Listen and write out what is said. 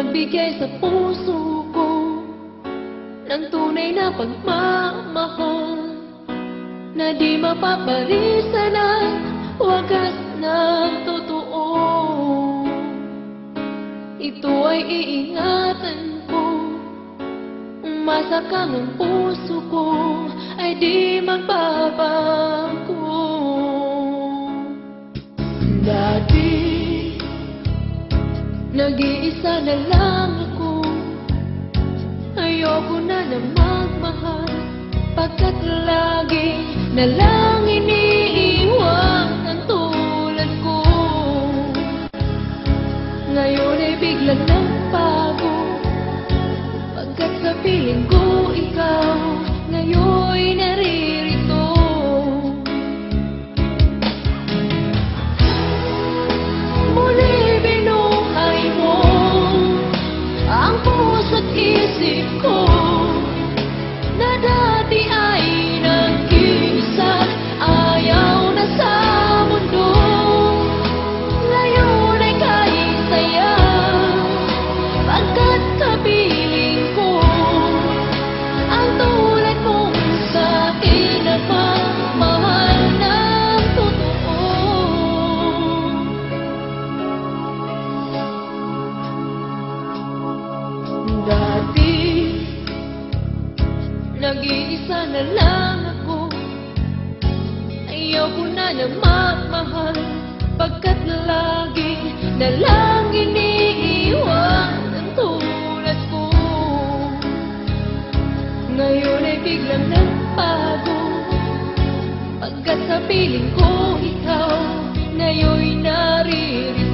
nagbigay sa puso ko ng tunay na pagmamahal na di mapapalisan at wagas na totoo. Ito ay iingatan ko, masakang ang puso ko ay di magbabago. Dati nag-iisa na lang ako, ayoko na na magmahal, pagkat lagi na lang iniiwan ang tulad ko. Ngayon ay biglang nagbago, pagkat sa piling ko ikaw ngayon naririto. Muli binuhay mo ang puso't isip ko na dati ay nag-iisa, ayaw na sa mundo. Ngayon ay kahit saya, pagkat kapiling ko ang tulad mong sa'kin nagmamahal ng totoo. Dati nag-iisa na lang ako, ayaw ko na na magmahal, pagkat lagi na lang iniiwan ang tulad ko. Ngayon ay biglang nagbago, pagkat sa piling ko ikaw ngayon naririto.